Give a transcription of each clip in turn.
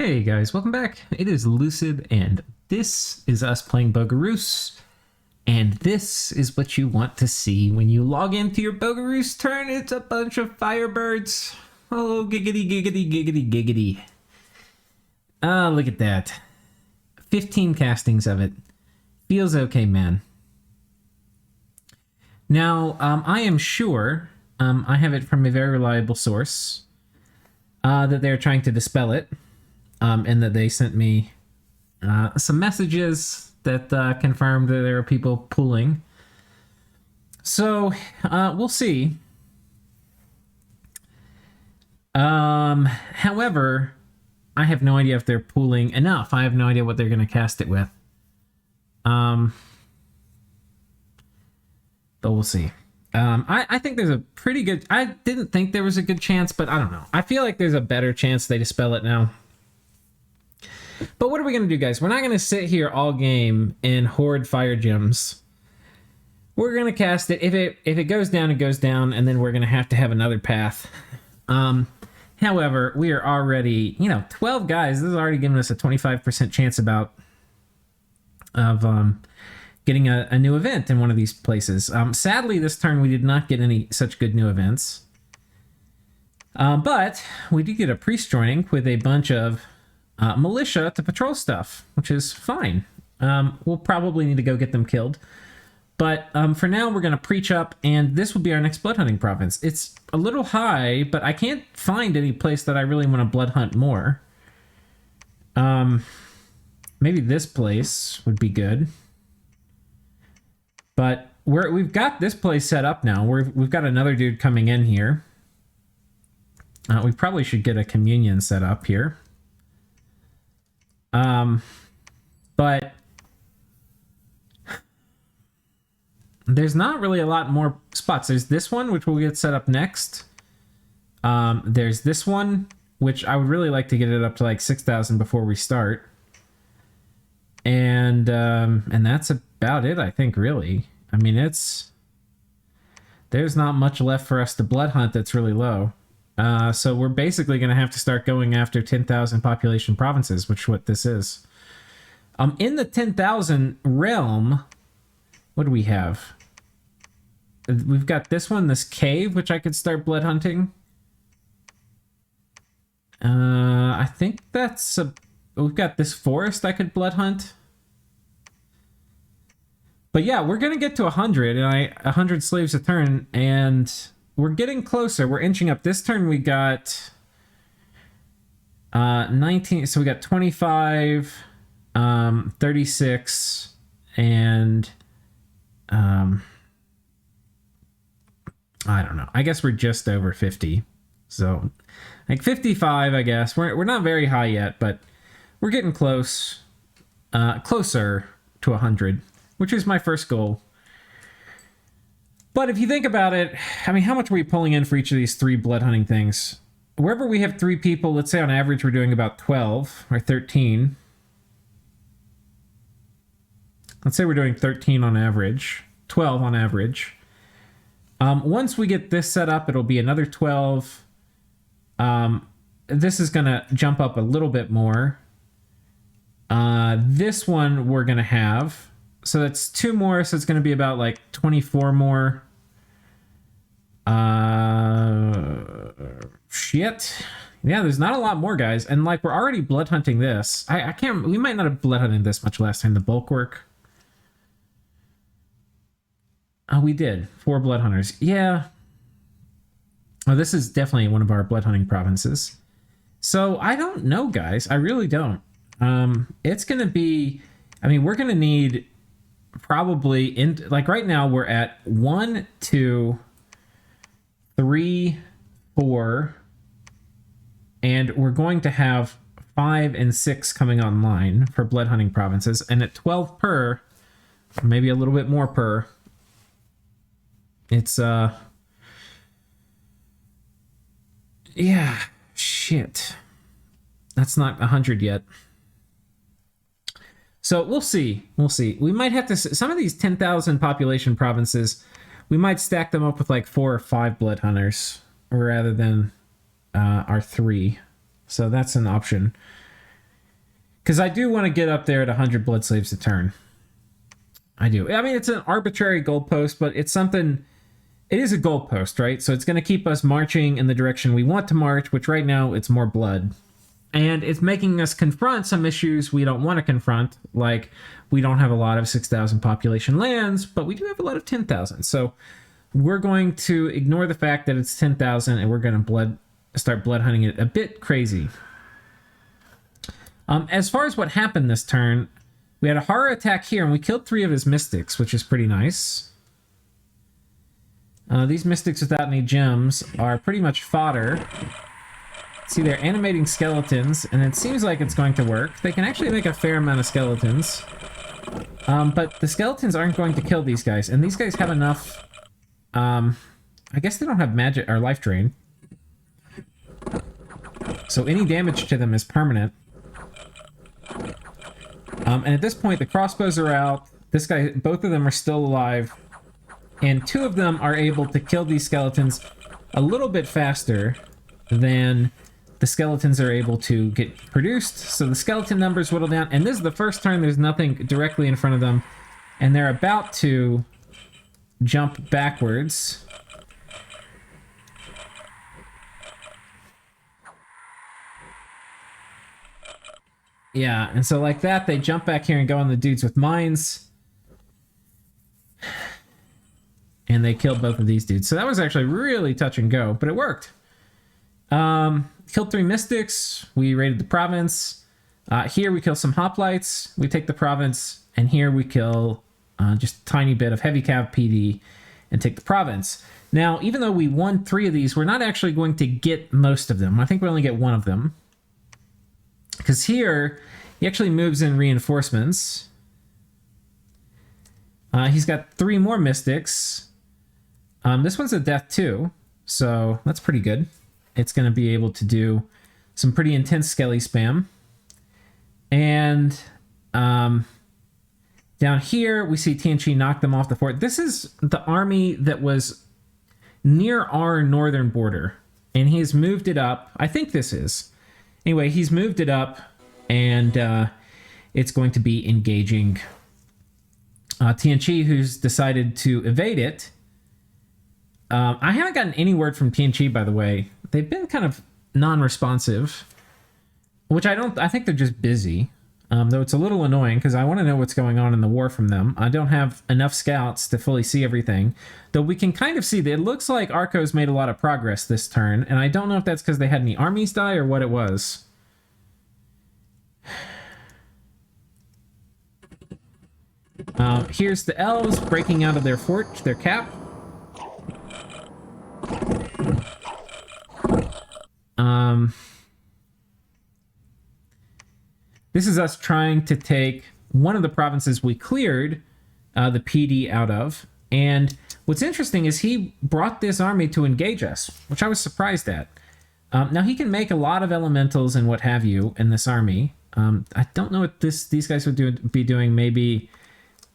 Hey guys, welcome back. It is Lucid, and this is us playing Bogarus. And this is what you want to see when you log into your Bogarus turn. It's a bunch of Firebirds. Oh, giggity, giggity, giggity, giggity. Ah, look at that. 15 castings of it. Feels okay, man. Now, I am sure, I have it from a very reliable source, that they're trying to dispel it. And that they sent me some messages that confirmed that there are people pulling. So we'll see. However, I have no idea if they're pulling enough. I have no idea what they're going to cast it with. But we'll see. I think there's a pretty good... I didn't think there was a good chance, but I don't know. I feel like there's a better chance they dispel it now. But what are we going to do, guys? We're not going to sit here all game and hoard fire gems. We're going to cast it. If it goes down, it goes down, and then we're going to have another path. However, we are already, 12 guys. This is already giving us a 25% chance of getting a new event in one of these places. Sadly, this turn we did not get any such good new events. But we did get a priest joining with a bunch of militia to patrol stuff, which is fine. We'll probably need to go get them killed. But for now, we're going to preach up, and this will be our next blood hunting province. It's a little high, but I can't find any place that I really want to blood hunt more. Maybe this place would be good. But we've got this place set up now. We've got another dude coming in here. We probably should get a communion set up here. But there's not really a lot more spots. There's this one, which will get set up next. There's this one, which I would really like to get it up to like 6,000 before we start. And that's about it, I think, really. I mean, there's not much left for us to blood hunt that's really low. So we're basically going to have to start going after 10,000 population provinces, which is what this is. In the 10,000 realm, what do we have? We've got this one, this cave, which I could start blood hunting. I think we've got this forest I could blood hunt. But yeah, we're going to get to 100, and 100 slaves a turn, and... we're getting closer. We're inching up. This turn we got 19. So we got 25, 36, and I don't know. I guess we're just over 50. So like 55, I guess. We're not very high yet, but we're getting close. Closer to 100, which is my first goal. But if you think about it, I mean, how much are we pulling in for each of these 3 blood hunting things? Wherever we have 3 people, let's say on average we're doing about 12 or 13. Let's say we're doing 13 on average, 12 on average. Once we get this set up, it'll be another 12. This is going to jump up a little bit more. This one we're going to have. So that's 2 more, so it's going to be about like 24 more. Shit. Yeah, there's not a lot more, guys. And like, we're already blood hunting this. I can't, we might not have blood hunted this much last time. The bulk work. Oh, we did. 4 blood hunters. Yeah. Oh, this is definitely one of our blood hunting provinces. So I don't know, guys. I really don't. It's going to be, I mean, we're going to need probably like right now we're at 1, 2, 3, 4, and we're going to have 5 and 6 coming online for blood hunting provinces, and at 12 per, maybe a little bit more per, it's yeah, shit, that's not 100 yet. So we'll see. We'll see. We might have to... some of these 10,000 population provinces, we might stack them up with like 4 or 5 blood hunters rather than our 3. So that's an option. Because I do want to get up there at 100 blood slaves a turn. I do. I mean, it's an arbitrary goalpost, but it's something... It is a goalpost, right? So it's going to keep us marching in the direction we want to march, which right now it's more blood. And it's making us confront some issues we don't want to confront, like we don't have a lot of 6,000 population lands, but we do have a lot of 10,000. So we're going to ignore the fact that it's 10,000 and we're going to start blood hunting it a bit crazy. As far as what happened this turn, we had a horror attack here and we killed 3 of his mystics, which is pretty nice. These mystics without any gems are pretty much fodder. See, they're animating skeletons, and it seems like it's going to work. They can actually make a fair amount of skeletons. But the skeletons aren't going to kill these guys, and these guys have enough... I guess they don't have magic or life drain. So any damage to them is permanent. And at this point, the crossbows are out. This guy, both of them are still alive. And 2 of them are able to kill these skeletons a little bit faster than the skeletons are able to get produced. So the skeleton numbers whittle down. And this is the first turn there's nothing directly in front of them. And they're about to jump backwards. Yeah, and so like that, they jump back here and go on the dudes with mines. And they killed both of these dudes. So that was actually really touch and go, but it worked. Killed 3 mystics. We raided the province. Here we kill some hoplites. We take the province. And here we kill just a tiny bit of heavy cav PD and take the province. Now, even though we won 3 of these, we're not actually going to get most of them. I think we only get 1 of them. Because here, he actually moves in reinforcements. He's got 3 more mystics. This one's a death too, so that's pretty good. It's going to be able to do some pretty intense skelly spam. And down here, we see Tianchi knock them off the fort. This is the army that was near our northern border, and he's moved it up. I think this is. Anyway, he's moved it up, and it's going to be engaging Tianchi, who's decided to evade it. I haven't gotten any word from Tianchi, by the way. They've been kind of non-responsive, which I think they're just busy. Though it's a little annoying because I want to know what's going on in the war from them. I don't have enough scouts to fully see everything. Though we can kind of see that it looks like Arco's made a lot of progress this turn, and I don't know if that's because they had any armies die or what it was. Here's the elves breaking out of their fort, their cap. This is us trying to take one of the provinces we cleared the PD out of. And what's interesting is he brought this army to engage us, which I was surprised at. Now, he can make a lot of elementals and what have you in this army. I don't know what these guys would be doing. Maybe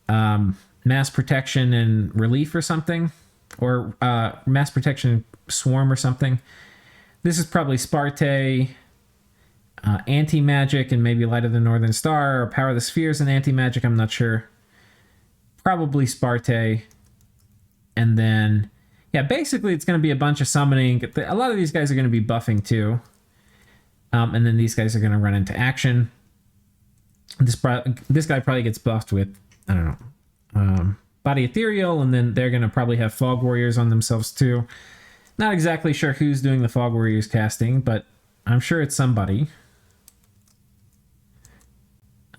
mass protection and relief or something. Or mass protection swarm or something. This is probably Sparte, anti-magic, and maybe Light of the Northern Star, or Power of the Spheres and anti-magic, I'm not sure. Probably Sparte. And then, yeah, basically it's going to be a bunch of summoning. A lot of these guys are going to be buffing too. And then these guys are going to run into action. This guy probably gets buffed with, I don't know, Body Ethereal, and then they're going to probably have Fog Warriors on themselves too. Not exactly sure who's doing the Fog Warriors casting, but I'm sure it's somebody.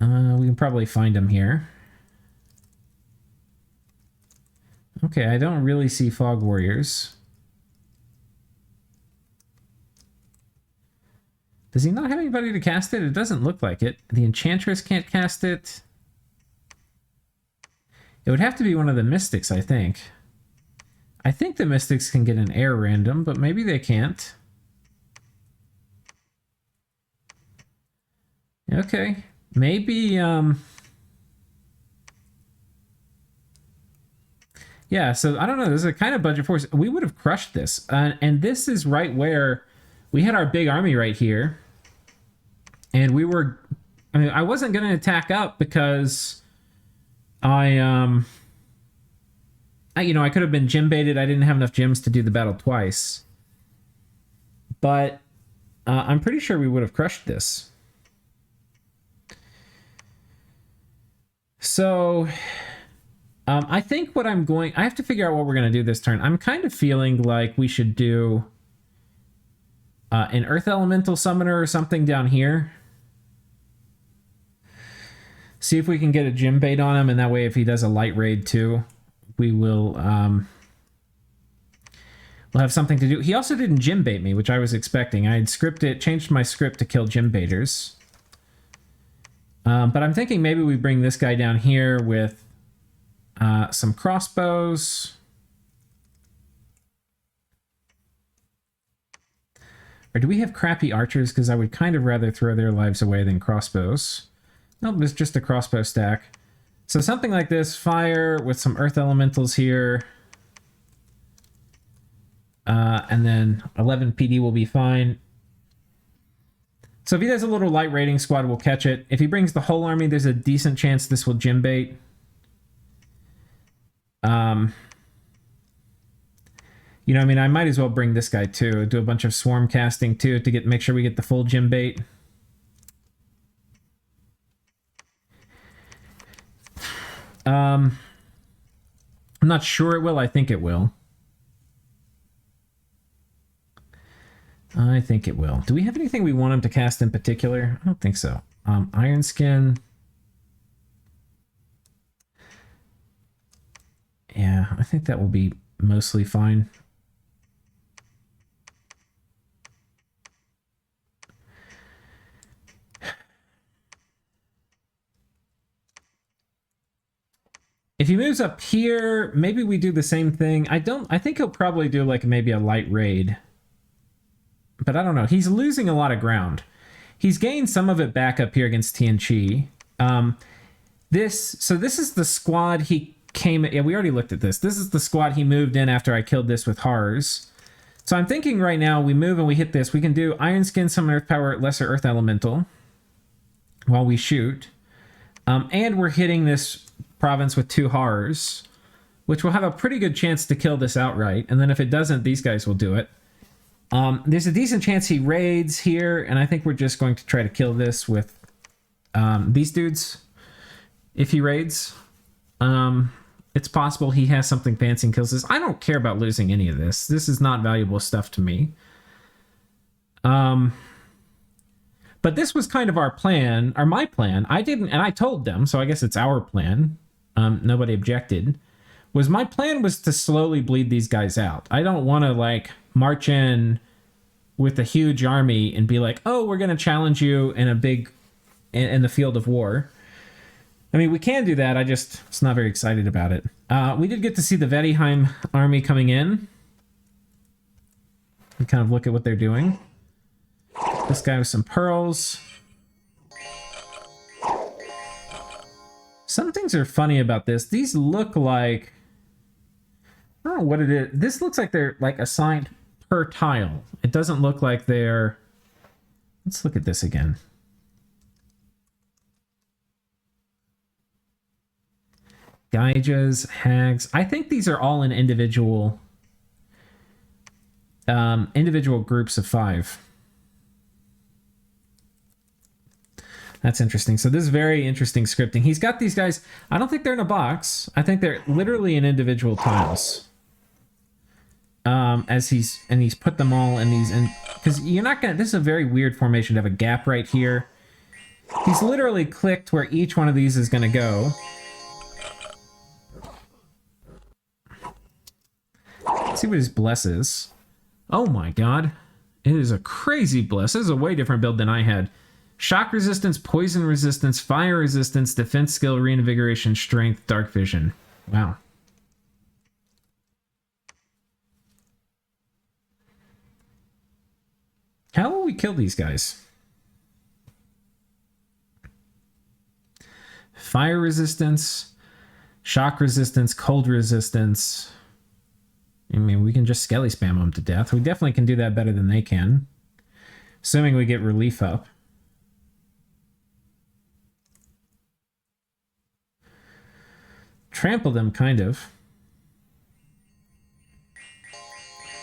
We can probably find him here. Okay, I don't really see Fog Warriors. Does he not have anybody to cast it? It doesn't look like it. The Enchantress can't cast it. It would have to be one of the Mystics, I think. I think the Mystics can get an air random, but maybe they can't. Okay. Maybe, yeah, so I don't know. This is a kind of budget force. We would have crushed this. And this is right where we had our big army right here. And we were I mean, I wasn't going to attack up because I could have been gym baited. I didn't have enough gyms to do the battle twice. But I'm pretty sure we would have crushed this. So I think I have to figure out what we're going to do this turn. I'm kind of feeling like we should do an Earth Elemental Summoner or something down here. See if we can get a gym bait on him, and that way if he does a light raid too, we will we'll have something to do. He also didn't gym bait me, which I was expecting. I had changed my script to kill gym baiters. But I'm thinking maybe we bring this guy down here with some crossbows. Or do we have crappy archers? Because I would kind of rather throw their lives away than crossbows. Nope, it's just a crossbow stack. So something like this, fire with some earth elementals here. And then 11 PD will be fine. So if he does a little light raiding squad, we'll catch it. If he brings the whole army, there's a decent chance this will gym bait. I mean, I might as well bring this guy too. Do a bunch of swarm casting too to make sure we get the full gym bait. I'm not sure it will. I think it will. I think it will. Do we have anything we want him to cast in particular? I don't think so. Iron Skin. Yeah, I think that will be mostly fine. If he moves up here, maybe we do the same thing. I think he'll probably do like maybe a light raid. But I don't know. He's losing a lot of ground. He's gained some of it back up here against Tianchi. This is the squad he came... Yeah, we already looked at this. This is the squad he moved in after I killed this with Hars. So I'm thinking right now, we move and we hit this. We can do Iron Skin, Summon Earth Power, Lesser Earth Elemental while we shoot. And we're hitting this province with 2 Hars, which will have a pretty good chance to kill this outright. And then if it doesn't, these guys will do it. There's a decent chance he raids here, and I think we're just going to try to kill this with these dudes. If he raids, it's possible he has something fancy and kills this. I don't care about losing any of this. This is not valuable stuff to me. But this was kind of our plan, or my plan. I told them, so I guess it's our plan. Nobody objected. My plan was to slowly bleed these guys out. I don't want to like march in with a huge army and be like, oh, we're going to challenge you in the field of war. I mean, we can do that. I just was not very excited about it. We did get to see the Vettiheim army coming in. And kind of look at what they're doing. This guy with some pearls. Some things are funny about this. These look like... I don't know what it is. This looks like they're like assigned per tile. It doesn't look like they're... Let's look at this again. Gaijas, hags. I think these are all in individual groups of 5. That's interesting. So this is very interesting scripting. He's got these guys. I don't think they're in a box. I think they're literally in individual tiles. He's put them all in these, and because you're not gonna. This is a very weird formation to have a gap right here. He's literally clicked where each one of these is gonna go. Let's see what his bless is. Oh my god, it is a crazy bless. This is a way different build than I had. Shock resistance, poison resistance, fire resistance, defense skill, reinvigoration, strength, dark vision. Wow. How will we kill these guys? Fire resistance, shock resistance, cold resistance. I mean, we can just skelly spam them to death. We definitely can do that better than they can. Assuming we get relief up. trample them, kind of.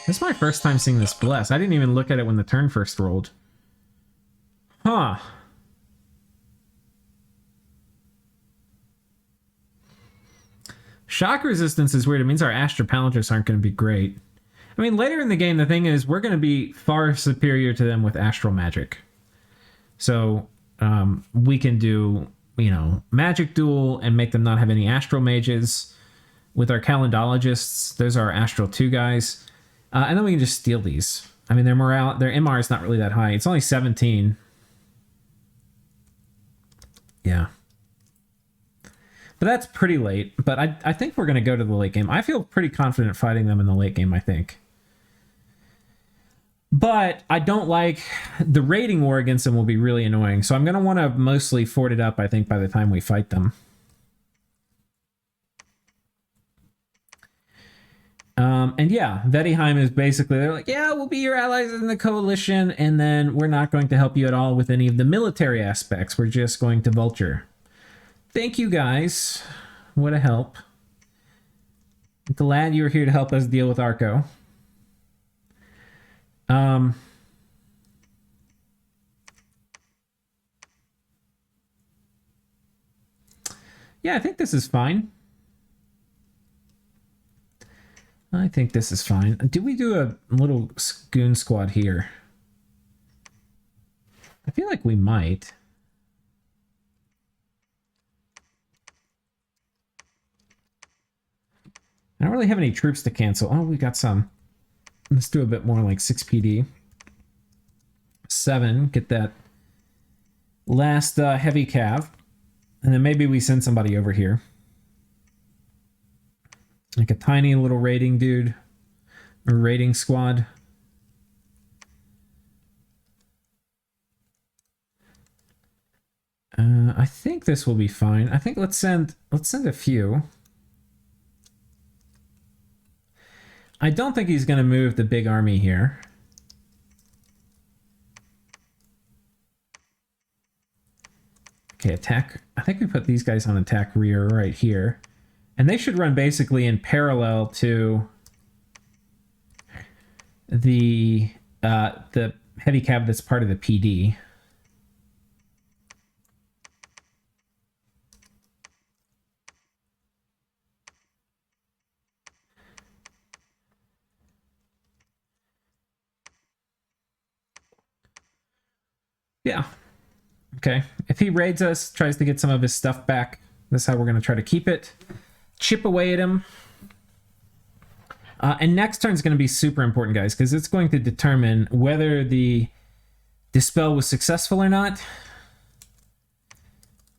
This is my first time seeing this bless. I didn't even look at it when the turn first rolled. Huh. Shock resistance is weird. It means our Astropalindros aren't going to be great. I mean, later in the game, the thing is, we're going to be far superior to them with Astral Magic. So, we can do, you know, Magic Duel and make them not have any Astral Mages. With our Calendologists, those are our Astral 2 guys. And then we can just steal these. I mean, their MR is not really that high. It's only 17. Yeah. But that's pretty late. But I think we're going to go to the late game. I feel pretty confident fighting them in the late game, I think. But I don't like... The raiding war against them will be really annoying. So I'm going to want to mostly fort it up, I think, by the time we fight them. And yeah, Vettiheim is basically... They're like, yeah, we'll be your allies in the coalition. And then we're not going to help you at all with any of the military aspects. We're just going to vulture. Thank you, guys. What a help. Glad you were here to help us deal with Arco. Yeah, I think this is fine. I think this is fine. Do we do a little goon squad here? I feel like we might. I don't really have any troops to cancel. Oh, we got some. Let's do a bit more, like 6 PD. 7, get that last heavy cav. And then maybe we send somebody over here. Like a tiny little raiding dude. Or raiding squad. I think this will be fine. I think let's send a few. I don't think he's going to move the big army here. Okay, attack. I think we put these guys on attack rear right here. And they should run basically in parallel to the heavy cab that's part of the PD. Yeah. Okay. If he raids us, tries to get some of his stuff back, that's how we're going to try to keep it. Chip away at him. And next turn is going to be super important, guys, because it's going to determine whether the dispel was successful or not.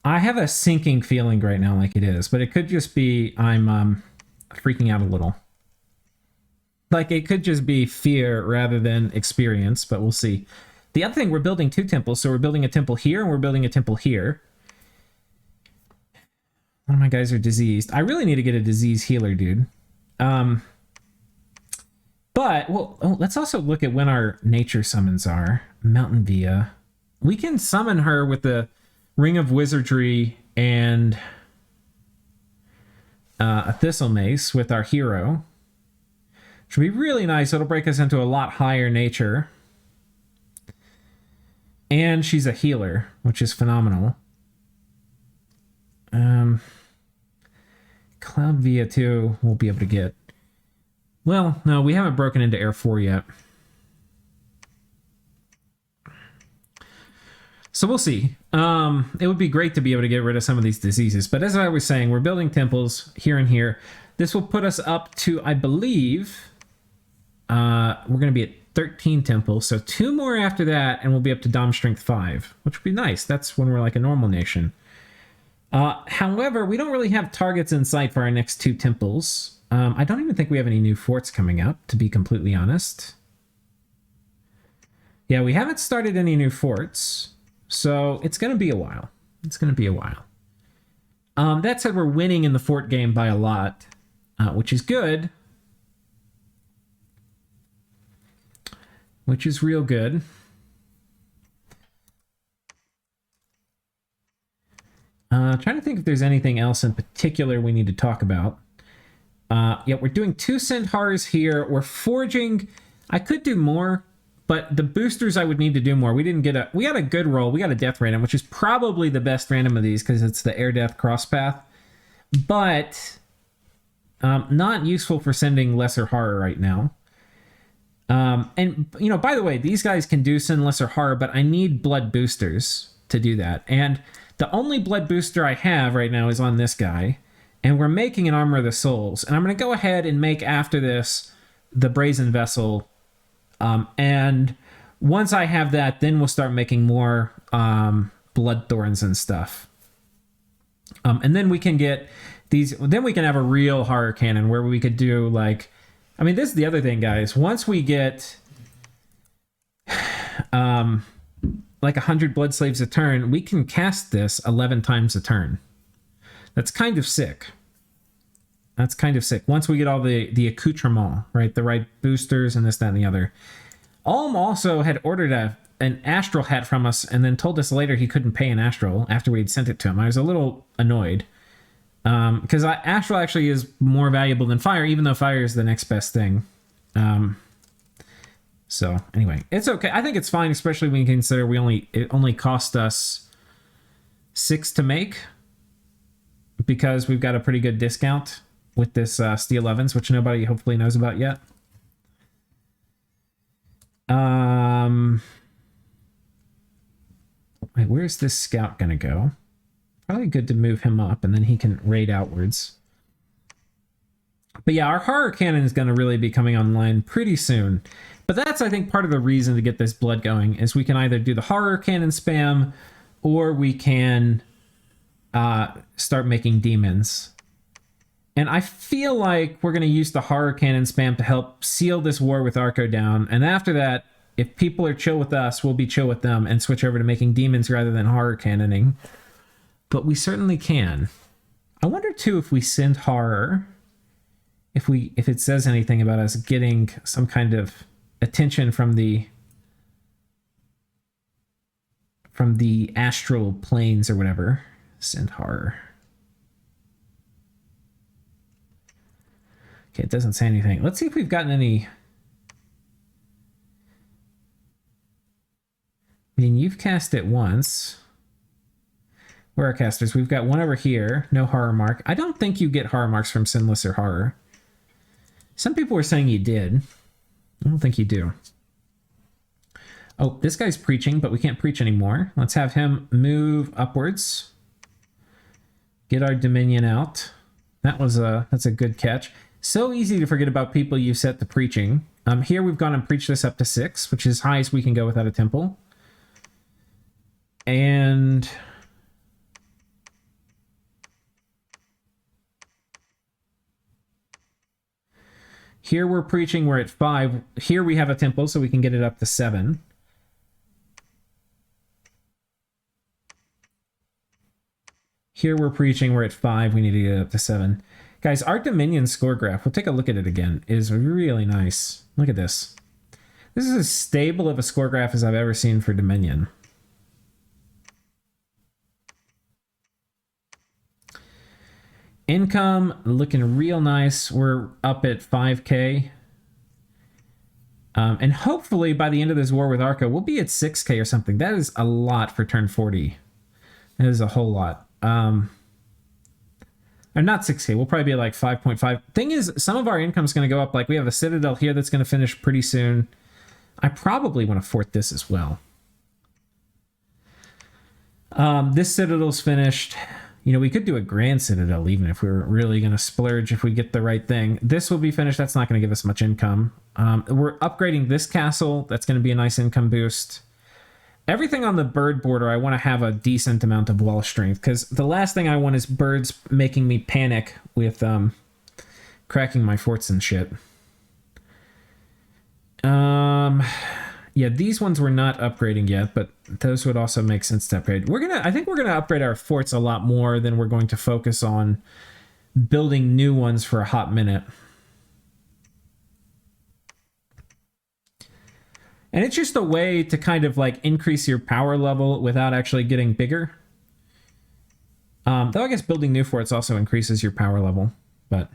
I have a sinking feeling right now like it is, but it could just be I'm freaking out a little. Like, it could just be fear rather than experience, but we'll see. The other thing, we're building 2 temples, so we're building a temple here and we're building a temple here. One of my guys are diseased. I really need to get a disease healer, dude. But, well, let's also look at when our nature summons are. Mountain Via. We can summon her with the Ring of Wizardry and a Thistle Mace with our hero. Which would be really nice. It'll break us into a lot higher nature. And she's a healer, which is phenomenal. Cloud Via 2 we'll be able to get. Well, no, we haven't broken into Air 4 yet. So we'll see. It would be great to be able to get rid of some of these diseases. But as I was saying, we're building temples here and here. This will put us up to, I believe, we're going to be at 13 temples, so 2 more after that, and we'll be up to Dom Strength 5, which would be nice. That's when we're like a normal nation. However, we don't really have targets in sight for our next 2 temples. I don't even think we have any new forts coming up, to be completely honest. Yeah, we haven't started any new forts, so it's going to be a while. It's going to be a while. That said, we're winning in the fort game by a lot, which is good. Which is real good. Trying to think if there's anything else in particular we need to talk about. Yeah, we're doing 2 centaurs here. We're forging. I could do more, but the boosters I would need to do more. We didn't get a. We got a good roll. We got a death random, which is probably the best random of these because it's the air death cross path. But not useful for sending lesser horror right now. And you know, by the way, these guys can do send lesser horror, but I need blood boosters to do that. And the only blood booster I have right now is on this guy. And we're making an Armor of the Souls. And I'm going to go ahead and make after this the Brazen Vessel. And once I have that, then we'll start making more Blood Thorns and stuff. And then we can get these. Then we can have a real horror cannon where we could do like. I mean, this is the other thing, guys. Once we get like 100 Blood Slaves a turn, we can cast this 11 times a turn. That's kind of sick. That's kind of sick. Once we get all the accoutrement, right? The right boosters and this, that, and the other. Alm also had ordered an Astral hat from us and then told us later he couldn't pay an Astral after we'd sent it to him. I was a little annoyed. Because Astral actually is more valuable than Fire, even though Fire is the next best thing. So, anyway. It's okay. I think it's fine, especially when you consider it only cost us 6 to make. Because we've got a pretty good discount with this Steel Ovens, which nobody hopefully knows about yet. Wait, where's this scout gonna go? Probably good to move him up, and then he can raid outwards. But yeah, our horror cannon is gonna really be coming online pretty soon. But that's, I think, part of the reason to get this blood going, is we can either do the horror cannon spam, or we can start making demons. And I feel like we're going to use the horror cannon spam to help seal this war with Arco down. And after that, if people are chill with us, we'll be chill with them and switch over to making demons rather than horror cannoning. But we certainly can. I wonder too if we send horror, if it says anything about us getting some kind of attention from the astral planes or whatever. Send horror. Okay, it doesn't say anything. Let's see if we've gotten any. I mean, you've cast it once. Where are casters? We've got one over here. No horror mark. I don't think you get horror marks from Sinless or Horror. Some people were saying you did. I don't think you do. Oh, this guy's preaching, but we can't preach anymore. Let's have him move upwards. Get our Dominion out. That's a good catch. So easy to forget about people you set to preaching. Here we've gone and preached this up to 6, which is as high as we can go without a temple. And here we're preaching, we're at 5. Here we have a temple, so we can get it up to 7. Here we're preaching, we're at 5, we need to get it up to 7. Guys, our Dominion score graph, we'll take a look at it again, is really nice. Look at this. This is as stable of a score graph as I've ever seen for Dominion. Income looking real nice. We're up at 5K. And hopefully by the end of this war with Arco, we'll be at 6K or something. That is a lot for turn 40. That is a whole lot. Or not 6K, we'll probably be at like 5.5. Thing is, some of our income is going to go up. Like we have a Citadel here that's going to finish pretty soon. I probably want to fort this as well. This Citadel's finished. You know, we could do a Grand Citadel even if we were really going to splurge if we get the right thing. This will be finished. That's not going to give us much income. We're upgrading this castle. That's going to be a nice income boost. Everything on the bird border, I want to have a decent amount of wall strength, because the last thing I want is birds making me panic with cracking my forts and shit. Yeah, these ones we're not upgrading yet, but those would also make sense to upgrade. I think we're gonna upgrade our forts a lot more than we're going to focus on building new ones for a hot minute. And it's just a way to kind of like increase your power level without actually getting bigger. Though I guess building new forts also increases your power level, but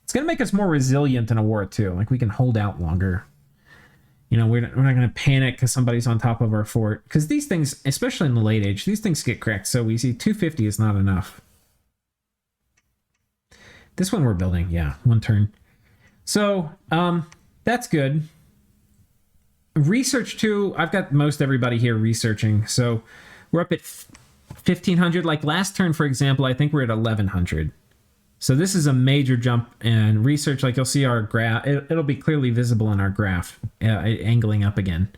it's going to make us more resilient in a war too. Like we can hold out longer. You know, we're not going to panic because somebody's on top of our fort. Because these things, especially in the late age, these things get cracked so easy. 250 is not enough. This one we're building, yeah, one turn. So, that's good. Research too, I've got most everybody here researching. So we're up at 1,500. Like last turn, for example, I think we're at 1,100. So this is a major jump in research. Like you'll see our graph, it'll be clearly visible in our graph, angling up again.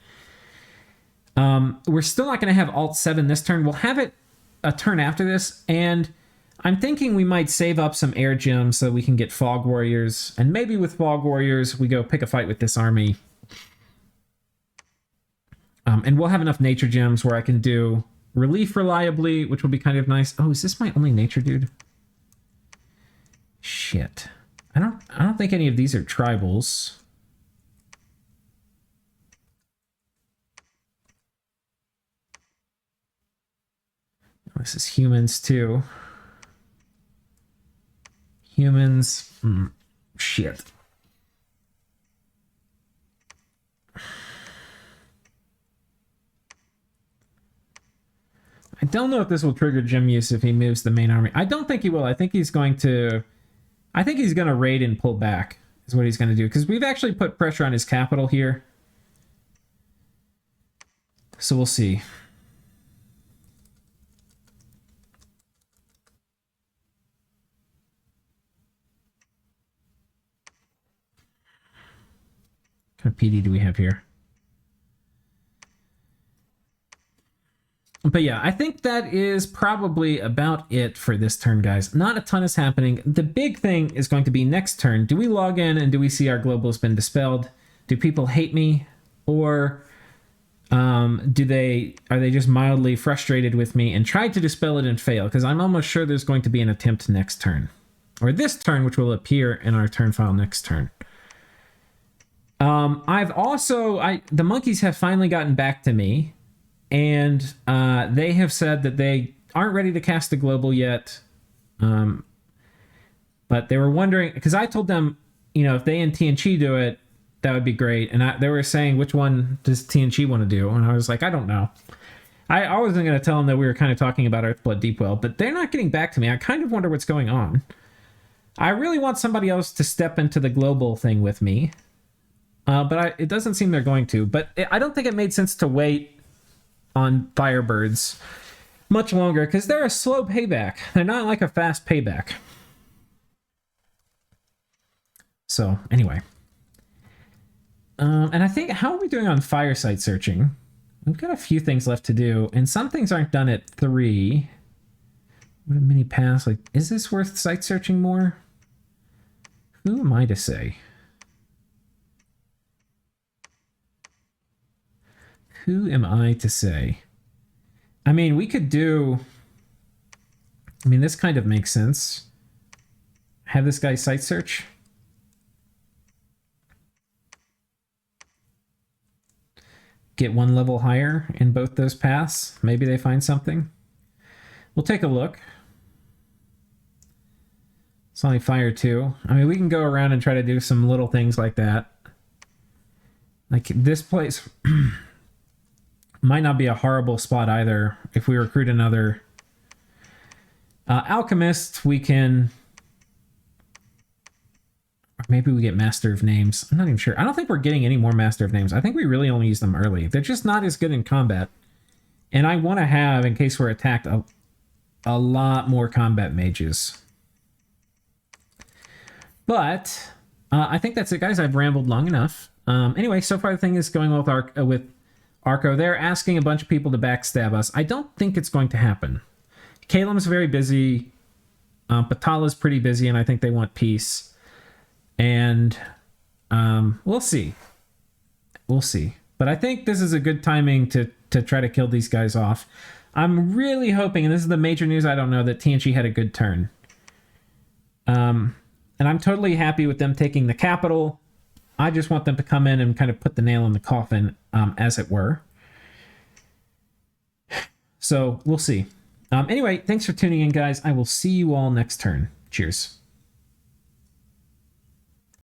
We're still not going to have Alt 7 this turn. We'll have it a turn after this, and I'm thinking we might save up some air gems so we can get Fog Warriors, and maybe with Fog Warriors we go pick a fight with this army. And we'll have enough nature gems where I can do relief reliably, which will be kind of nice. Oh, is this my only nature dude? Shit. I don't think any of these are tribals. This is humans too. Humans. Shit. I don't know if this will trigger gem use if he moves the main army. I don't think he will. I think he's going to raid and pull back is what he's going to do. Because we've actually put pressure on his capital here. So we'll see. What kind of PD do we have here? But yeah, I think that is probably about it for this turn, guys. Not a ton is happening. The big thing is going to be next turn. Do we log in and do we see our global has been dispelled? Do people hate me? Or are they just mildly frustrated with me and tried to dispel it and fail? Because I'm almost sure there's going to be an attempt next turn. Or this turn, which will appear in our turn file next turn. The monkeys have finally gotten back to me. And they have said that they aren't ready to cast the global yet. But they were wondering, because I told them, you know, if they and TNG do it, that would be great. And they were saying, which one does TNG want to do? And I was like, I don't know. I wasn't going to tell them that we were kind of talking about Earthblood Deepwell, but they're not getting back to me. I kind of wonder what's going on. I really want somebody else to step into the global thing with me. But it doesn't seem they're going to. But I don't think it made sense to wait on Firebirds much longer, because they're a slow payback. They're not like a fast payback. So, anyway. And I think, how are we doing on fire site searching? We've got a few things left to do, and some things aren't done at 3. What a mini pass. Like, is this worth site searching more? Who am I to say? Who am I to say? I mean, we could do... I mean, this kind of makes sense. Have this guy site search. Get one level higher in both those paths. Maybe they find something. We'll take a look. It's only fire 2. I mean, we can go around and try to do some little things like that. Like, this place... might not be a horrible spot either. If we recruit another alchemist, we can... Or maybe we get Master of Names. I'm not even sure. I don't think we're getting any more Master of Names. I think we really only use them early. They're just not as good in combat. And I want to have, in case we're attacked, a lot more combat mages. But I think that's it, guys. I've rambled long enough. Anyway, so far the thing is going well with Arco. They're asking a bunch of people to backstab us. I don't think it's going to happen. Kalem's very busy. Patala's pretty busy, and I think they want peace. And we'll see. We'll see. But I think this is a good timing to try to kill these guys off. I'm really hoping, and this is the major news I don't know, that TNG had a good turn. And I'm totally happy with them taking the capital. I just want them to come in and kind of put the nail in the coffin, as it were. So we'll see. Anyway, thanks for tuning in, guys. I will see you all next turn. Cheers.